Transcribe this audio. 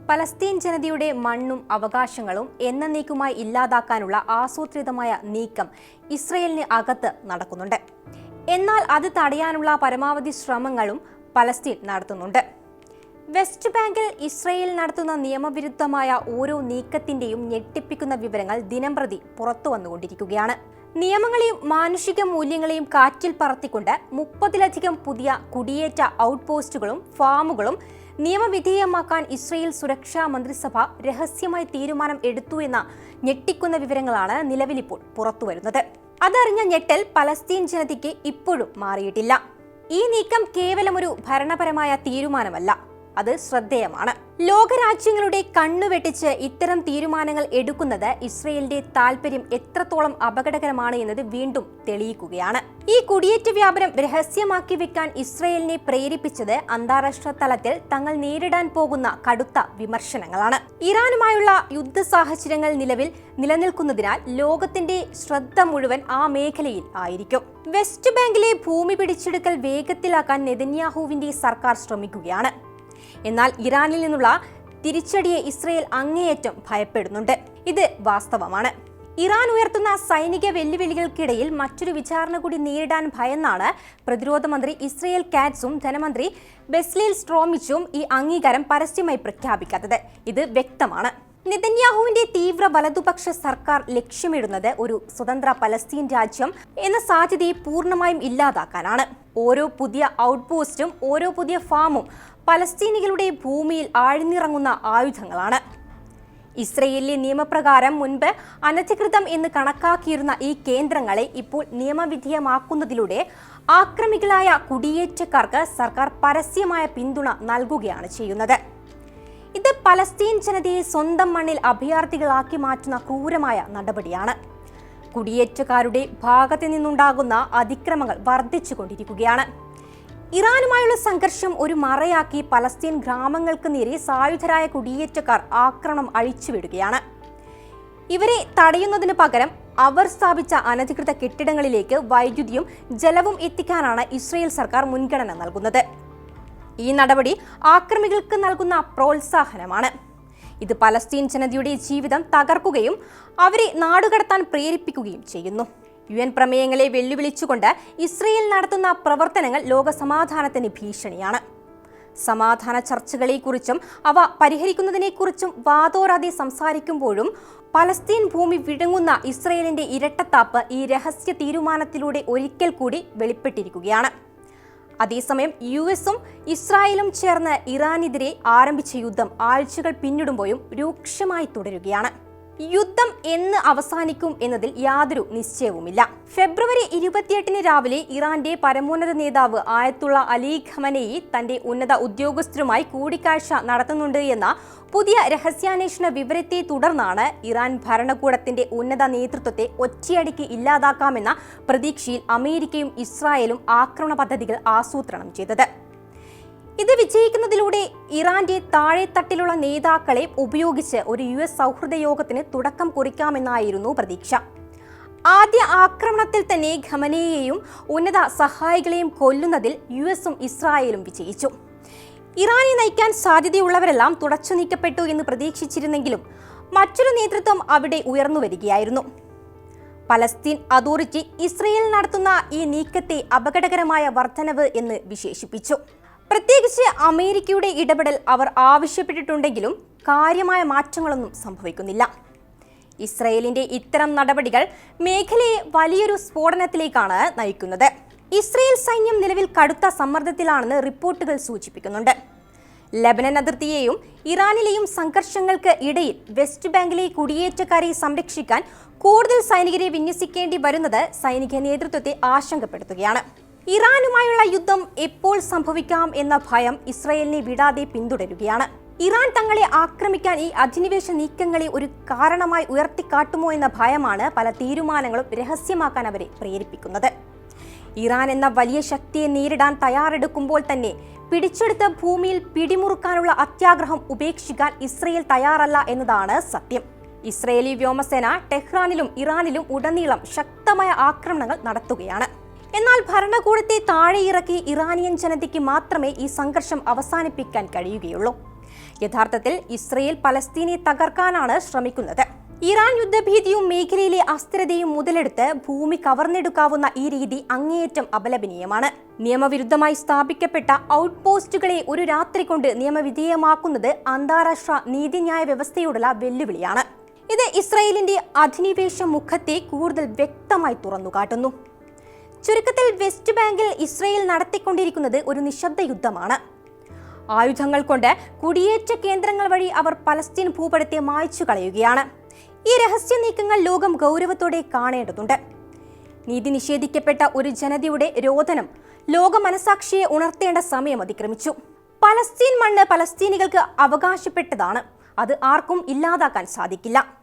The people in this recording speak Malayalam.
പലസ്തീൻ ജനതയുടെ മണ്ണും അവകാശങ്ങളും എന്നേക്കുമായി ഇല്ലാതാക്കാനുള്ള ആസൂത്രിതമായ നീക്കം ഇസ്രയേലിന് അകത്ത് നടക്കുന്നുണ്ട്. എന്നാൽ അത് തടയാനുള്ള പരമാവധി ശ്രമങ്ങളും പലസ്തീൻ നടത്തുന്നുണ്ട്. വെസ്റ്റ് ബാങ്കിൽ ഇസ്രയേൽ നടത്തുന്ന നിയമവിരുദ്ധമായ ഓരോ നീക്കത്തിന്റെയും ഞെട്ടിപ്പിക്കുന്ന വിവരങ്ങൾ ദിനംപ്രതി പുറത്തു വന്നുകൊണ്ടിരിക്കുകയാണ്. നിയമങ്ങളെയും മാനുഷിക മൂല്യങ്ങളെയും കാറ്റിൽ പറത്തിക്കൊണ്ട് 30-ലധികം പുതിയ കുടിയേറ്റ ഔട്ട് പോസ്റ്റുകളും ഫാമുകളും നിയമവിധേയമാക്കാൻ ഇസ്രയേൽ സുരക്ഷാ മന്ത്രിസഭ രഹസ്യമായി തീരുമാനം എടുത്തു എന്ന ഞെട്ടിക്കുന്ന വിവരങ്ങളാണ് നിലവിലിപ്പോൾ പുറത്തുവരുന്നത്. അതറിഞ്ഞ ഞെട്ടൽ പലസ്തീൻ ജനതയ്ക്ക് ഇപ്പോഴും മാറിയിട്ടില്ല. ഈ നീക്കം കേവലം ഒരു ഭരണപരമായ തീരുമാനമല്ല, അത് ശ്രദ്ധേയമാണ്. ലോകരാജ്യങ്ങളുടെ കണ്ണുവെട്ടിച്ച് ഇത്തരം തീരുമാനങ്ങൾ എടുക്കുന്നത് ഇസ്രയേലിന്റെ താൽപര്യം എത്രത്തോളം അപകടകരമാണ് എന്നത് വീണ്ടും തെളിയിക്കുകയാണ്. ഈ കുടിയേറ്റ വ്യാപനം രഹസ്യമാക്കി വെക്കാൻ ഇസ്രയേലിനെ പ്രേരിപ്പിച്ചത് അന്താരാഷ്ട്ര തലത്തിൽ തങ്ങൾ നേരിടാൻ പോകുന്ന കടുത്ത വിമർശനങ്ങളാണ്. ഇറാനുമായുള്ള യുദ്ധ സാഹചര്യങ്ങൾ നിലവിൽ നിലനിൽക്കുന്നതിനാൽ ലോകത്തിന്റെ ശ്രദ്ധ മുഴുവൻ ആ മേഖലയിൽ ആയിരിക്കും. വെസ്റ്റ് ബാങ്കിലെ ഭൂമി പിടിച്ചെടുക്കൽ വേഗത്തിലാക്കാൻ നെതന്യാഹുവിന്റെ സർക്കാർ ശ്രമിക്കുകയാണ്. എന്നാൽ ഇറാനിൽ നിന്നുള്ള തിരിച്ചടിയെ ഇസ്രയേൽ അങ്ങേയറ്റം ഭയപ്പെടുന്നുണ്ട്. ഇത് വാസ്തവമാണ്. ഇറാൻ ഉയർത്തുന്ന സൈനിക വെല്ലുവിളികൾക്കിടയിൽ മറ്റൊരു വിചാരണ കൂടി നേരിടാൻ ഭയന്നാണ് പ്രതിരോധ മന്ത്രി ഇസ്രയേൽ കാറ്റ്സും ധനമന്ത്രി ബെസ്ലേൽ സ്ട്രോമിച്ചും ഈ അംഗീകാരം പരസ്യമായി പ്രഖ്യാപിക്കാത്തത്. ഇത് വ്യക്തമാണ്. നെതന്യാഹുവിന്റെ തീവ്ര വലതുപക്ഷ സർക്കാർ ലക്ഷ്യമിടുന്നത് ഒരു സ്വതന്ത്ര പലസ്തീൻ രാജ്യം എന്ന സാധ്യതയെ പൂർണ്ണമായും ഇല്ലാതാക്കാനാണ്. ഓരോ പുതിയ ഔട്ട് പോസ്റ്റും ഓരോ പുതിയ ഫാമും പലസ്തീനികളുടെ ഭൂമിയിൽ ആഴ്ന്നിറങ്ങുന്ന ആയുധങ്ങളാണ്. ഇസ്രയേലിലെ നിയമപ്രകാരം മുൻപ് അനധികൃതം എന്ന് കണക്കാക്കിയിരുന്ന ഈ കേന്ദ്രങ്ങളെ ഇപ്പോൾ നിയമവിധേയമാക്കുന്നതിലൂടെ ആക്രമികളായ കുടിയേറ്റക്കാർക്ക് സർക്കാർ പരസ്യമായ പിന്തുണ നൽകുകയാണ് ചെയ്യുന്നത്. ഇത് പലസ്തീൻ ജനതയെ സ്വന്തം മണ്ണിൽ അഭയാർത്ഥികളാക്കി മാറ്റുന്ന ക്രൂരമായ നടപടിയാണ്. കുടിയേറ്റക്കാരുടെ ഭാഗത്തു നിന്നുണ്ടാകുന്ന അതിക്രമങ്ങൾ വർദ്ധിച്ചുകൊണ്ടിരിക്കുകയാണ്. ഇറാനുമായുള്ള സംഘർഷം ഒരു മറയാക്കി പലസ്തീൻ ഗ്രാമങ്ങൾക്ക് നേരെ സായുധരായ കുടിയേറ്റക്കാർ ആക്രമണം അഴിച്ചുവിടുകയാണ്. ഇവരെ തടയുന്നതിന് പകരം അവർ സ്ഥാപിച്ച അനധികൃത കെട്ടിടങ്ങളിലേക്ക് വൈദ്യുതിയും ജലവും എത്തിക്കാനാണ് ഇസ്രയേൽ സർക്കാർ മുൻഗണന നൽകുന്നത്. ഈ നടപടി ആക്രമികൾക്ക് നൽകുന്ന പ്രോത്സാഹനമാണ്. ഇത് പലസ്തീൻ ജനതയുടെ ജീവിതം തകർക്കുകയും അവരെ നാടുകടത്താൻ പ്രേരിപ്പിക്കുകയും ചെയ്യുന്നു. UN പ്രമേയങ്ങളെ വെല്ലുവിളിച്ചുകൊണ്ട് ഇസ്രയേൽ നടത്തുന്ന പ്രവർത്തനങ്ങൾ ലോക സമാധാനത്തിന് ഭീഷണിയാണ്. സമാധാന ചർച്ചകളെക്കുറിച്ചും അവ പരിഹരിക്കുന്നതിനെക്കുറിച്ചും വാതോരാതെ സംസാരിക്കുമ്പോഴും പലസ്തീൻ ഭൂമി വിഴുങ്ങുന്ന ഇസ്രയേലിന്റെ ഇരട്ടത്താപ്പ് ഈ രഹസ്യ തീരുമാനത്തിലൂടെ ഒരിക്കൽ കൂടി വെളിപ്പെട്ടിരിക്കുകയാണ്. അതേസമയം US-ഉം ഇസ്രായേലും ചേർന്ന് ഇറാനെതിരെ ആരംഭിച്ച യുദ്ധം ആഴ്ചകൾ പിന്നിടുമ്പോഴും രൂക്ഷമായി തുടരുകയാണ്. യുദ്ധം എന്ന് അവസാനിക്കും എന്നതിൽ യാതൊരു നിശ്ചയവുമില്ല. ഫെബ്രുവരി 28 രാവിലെ ഇറാന്റെ പരമോന്നത നേതാവ് ആയത്തുള്ള അലി ഖമനേയി തന്റെ ഉന്നത ഉദ്യോഗസ്ഥരുമായി കൂടിക്കാഴ്ച നടത്തുന്നുണ്ട് എന്ന പുതിയ രഹസ്യാന്വേഷണ വിവരത്തെ തുടർന്നാണ് ഇറാൻ ഭരണകൂടത്തിന്റെ ഉന്നത നേതൃത്വത്തെ ഒറ്റയടിക്ക് ഇല്ലാതാക്കാമെന്ന പ്രതീക്ഷയിൽ അമേരിക്കയും ഇസ്രായേലും ആക്രമണ പദ്ധതികൾ ആസൂത്രണം ചെയ്തത്. ഇത് വിജയിക്കുന്നതിലൂടെ ഇറാന്റെ താഴെത്തട്ടിലുള്ള നേതാക്കളെ ഉപയോഗിച്ച് ഒരു US സൗഹൃദ യോഗത്തിന് തുടക്കം കുറിക്കാമെന്നായിരുന്നു പ്രതീക്ഷ. ആദ്യ ആക്രമണത്തിൽ തന്നെ ഖമനേയെയും ഉന്നത സഹായികളെയും കൊല്ലുന്നതിൽ US-ഉം ഇസ്രായേലും വിജയിച്ചു. ഇറാനെ നയിക്കാൻ സാധ്യതയുള്ളവരെല്ലാം തുടച്ചു നീക്കപ്പെട്ടു എന്ന് പ്രതീക്ഷിച്ചിരുന്നെങ്കിലും മറ്റൊരു നേതൃത്വം അവിടെ ഉയർന്നു വരികയായിരുന്നു. പലസ്തീൻ അതോറിറ്റി ഇസ്രയേൽ നടത്തുന്ന ഈ നീക്കത്തെ അപകടകരമായ വർധനവ് എന്ന് വിശേഷിപ്പിച്ചു. പ്രത്യേകിച്ച് അമേരിക്കയുടെ ഇടപെടൽ അവർ ആവശ്യപ്പെട്ടിട്ടുണ്ടെങ്കിലും കാര്യമായ മാറ്റങ്ങളൊന്നും സംഭവിക്കുന്നില്ല. ഇസ്രയേലിന്റെ ഇത്തരം നടപടികൾ മേഖലയെ വലിയൊരു സ്ഫോടനത്തിലേക്കാണ് നയിക്കുന്നത്. ഇസ്രയേൽ സൈന്യം നിലവിൽ കടുത്ത സമ്മർദ്ദത്തിലാണെന്ന് റിപ്പോർട്ടുകൾ സൂചിപ്പിക്കുന്നുണ്ട്. ലെബനൻ അതിർത്തിയെയും ഇറാനിലെയും സംഘർഷങ്ങൾക്ക് ഇടയിൽ വെസ്റ്റ് ബാങ്കിലെ കുടിയേറ്റക്കാരെ സംരക്ഷിക്കാൻ കൂടുതൽ സൈനികരെ വിന്യസിക്കേണ്ടി വരുന്നത് സൈനിക നേതൃത്വത്തെ ആശങ്കപ്പെടുത്തുകയാണ്. ഇറാനുമായുള്ള യുദ്ധം എപ്പോൾ സംഭവിക്കാം എന്ന ഭയം ഇസ്രയേലിനെ വിടാതെ പിന്തുടരുകയാണ്. ഇറാൻ തങ്ങളെ ആക്രമിക്കാൻ ഈ അധിനിവേശ നീക്കങ്ങളെ ഒരു കാരണമായി ഉയർത്തിക്കാട്ടുമോ എന്ന ഭയമാണ് പല തീരുമാനങ്ങളും രഹസ്യമാക്കാൻ അവരെ പ്രേരിപ്പിക്കുന്നത്. ഇറാൻ എന്ന വലിയ ശക്തിയെ നേരിടാൻ തയ്യാറെടുക്കുമ്പോൾ തന്നെ പിടിച്ചെടുത്ത ഭൂമിയിൽ പിടിമുറുക്കാനുള്ള അത്യാഗ്രഹം ഉപേക്ഷിക്കാൻ ഇസ്രയേൽ തയ്യാറല്ല എന്നതാണ് സത്യം. ഇസ്രയേലി വ്യോമസേന ടെഹ്റാനിലും ഇറാനിലും ഉടനീളം ശക്തമായ ആക്രമണങ്ങൾ നടത്തുകയാണ്. എന്നാൽ ഭരണകൂടത്തെ താഴെയിറക്കി ഇറാനിയൻ ജനതയ്ക്ക് മാത്രമേ ഈ സംഘർഷം അവസാനിപ്പിക്കാൻ കഴിയുകയുള്ളൂ. യഥാർത്ഥത്തിൽ ഇസ്രയേൽ പലസ്തീനെ തകർക്കാനാണ് ശ്രമിക്കുന്നത്. ഇറാൻ യുദ്ധഭീതിയും മേഖലയിലെ അസ്ഥിരതയും മുതലെടുത്ത് ഭൂമി കവർന്നെടുക്കാവുന്ന ഈ രീതി അങ്ങേയറ്റം അപലപനീയമാണ്. നിയമവിരുദ്ധമായി സ്ഥാപിക്കപ്പെട്ട ഔട്ട് പോസ്റ്റുകളെ ഒരു രാത്രി കൊണ്ട് നിയമവിധേയമാക്കുന്നത് അന്താരാഷ്ട്ര നീതിന്യായ വ്യവസ്ഥയോടുള്ള വെല്ലുവിളിയാണ്. ഇത് ഇസ്രായേലിന്റെ അധിനിവേശ മുഖത്തെ കൂടുതൽ വ്യക്തമായി തുറന്നുകാട്ടുന്നു. ചുരുക്കത്തിൽ വെസ്റ്റ് ബാങ്കിൽ ഇസ്രായേൽ നടത്തിക്കൊണ്ടിരിക്കുന്നത് ഒരു നിശബ്ദ യുദ്ധമാണ്. ആയുധങ്ങൾ കൊണ്ട് കുടിയേറ്റ കേന്ദ്രങ്ങൾ വഴി അവർ പലസ്തീൻ ഭൂപടത്തെ മായ്ച്ചു കളയുകയാണ്. ഈ രഹസ്യ നീക്കങ്ങൾ ലോകം ഗൗരവത്തോടെ കാണേണ്ടതുണ്ട്. നീതി നിഷേധിക്കപ്പെട്ട ഒരു ജനതയുടെ രോദനം ലോക മനസാക്ഷിയെ ഉണർത്തേണ്ട സമയം അതിക്രമിച്ചു. പലസ്തീൻ മണ്ണ് പലസ്തീനികൾക്ക് അവകാശപ്പെട്ടതാണ്. അത് ആർക്കും ഇല്ലാതാക്കാൻ സാധിക്കില്ല.